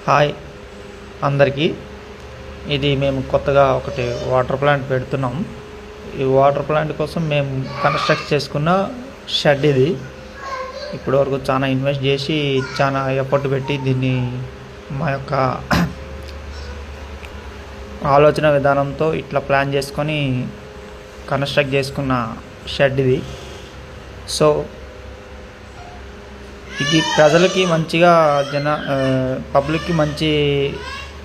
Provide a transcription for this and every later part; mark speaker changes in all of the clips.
Speaker 1: Hi అందరికీ. ఇది మేము కొత్తగా ఒకటి వాటర్ ప్లాంట్ పెడుతున్నాం. ఈ వాటర్ ప్లాంట్ కోసం మేము కన్స్ట్రక్ట్ చేసుకున్న షెడ్ ఇది. ఇప్పటివరకు చాలా ఇన్వెస్ట్ చేసి చాలా ఎఫర్ట్ పెట్టి దీన్ని మా యొక్క ఆలోచన విధానంతో ఇట్లా ప్లాన్ చేసుకొని కన్స్ట్రక్ట్ చేసుకున్న షెడ్ ఇది. సో ఇది ప్రజలకి మంచిగా పబ్లిక్కి మంచి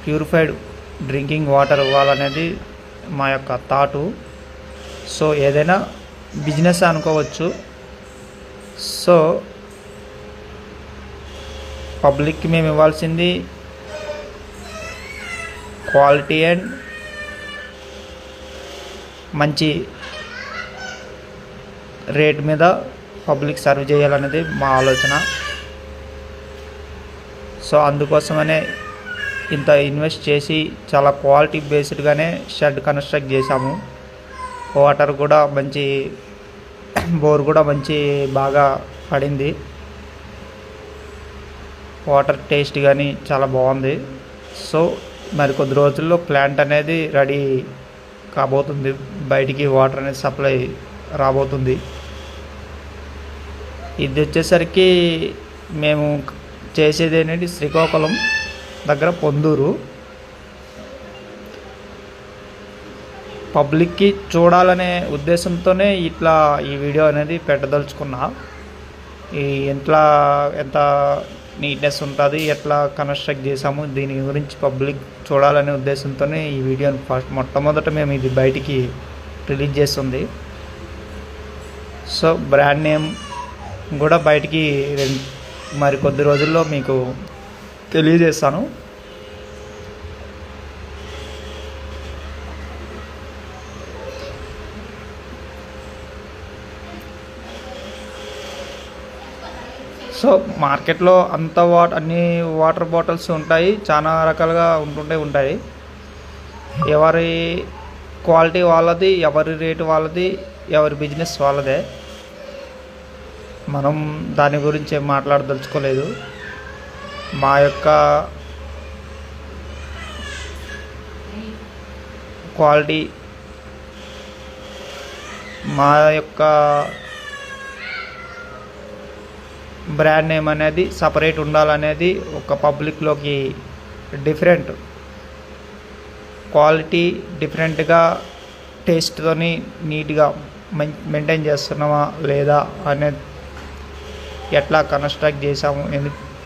Speaker 1: ప్యూరిఫైడ్ డ్రింకింగ్ వాటర్ ఇవ్వాలనేది మా యొక్క థాటు. సో ఏదైనా బిజినెస్ అనుకోవచ్చు. సో పబ్లిక్కి మేము ఇవ్వాల్సింది క్వాలిటీ అండ్ మంచి రేట్ మీద పబ్లిక్ సర్వ్ చేయాలనేది మా ఆలోచన. సో అందుకోసమనే ఇంత ఇన్వెస్ట్ చేసి చాలా క్వాలిటీ బేస్డ్గానే షెడ్ కన్స్ట్రక్ట్ చేశాము. వాటర్ కూడా మంచి బోర్ కూడా మంచి బాగా పడింది. వాటర్ టేస్ట్ కానీ చాలా బాగుంది. సో మరి కొద్ది రోజుల్లో ప్లాంట్ అనేది రెడీ కాబోతుంది. బయటికి వాటర్ అనేది సప్లై రాబోతుంది. ఇది వచ్చేసరికి మేము చేసేది ఏంటంటే శ్రీకాకుళం దగ్గర పొందూరు. పబ్లిక్కి చూడాలనే ఉద్దేశంతోనే ఇట్లా ఈ వీడియో అనేది పెట్టదలుచుకున్నా. ఎంత నీట్నెస్ ఉంటుంది, ఎట్లా కన్స్ట్రక్ట్ చేసాము, దీని గురించి పబ్లిక్ చూడాలనే ఉద్దేశంతోనే ఈ వీడియోని మొట్టమొదట మేము ఇది బయటికి రిలీజ్ చేస్తుంది. సో బ్రాండ్ నేమ్ కూడా బయటికి మరి కొద్ది రోజుల్లో మీకు తెలియజేస్తాను. సో మార్కెట్లో అన్ని వాటర్ బాటిల్స్ ఉంటాయి, చాలా రకాలుగా ఉంటాయి. ఎవరి క్వాలిటీ వాళ్ళది, ఎవరి రేటు వాళ్ళది, ఎవరి బిజినెస్ వాళ్ళదే. మనం దాని గురించి మాట్లాడదలుచుకోలేదు. మా యొక్క క్వాలిటీ, మా యొక్క బ్రాండ్ నేమ్ అనేది సపరేట్ ఉండాలనేది ఒక పబ్లిక్లోకి డిఫరెంట్ క్వాలిటీ, డిఫరెంట్గా టేస్ట్తోని నీట్గా మెయింటైన్ చేస్తున్నామా లేదా అనేది ఎట్లా కన్స్ట్రక్ట్ చేసాము,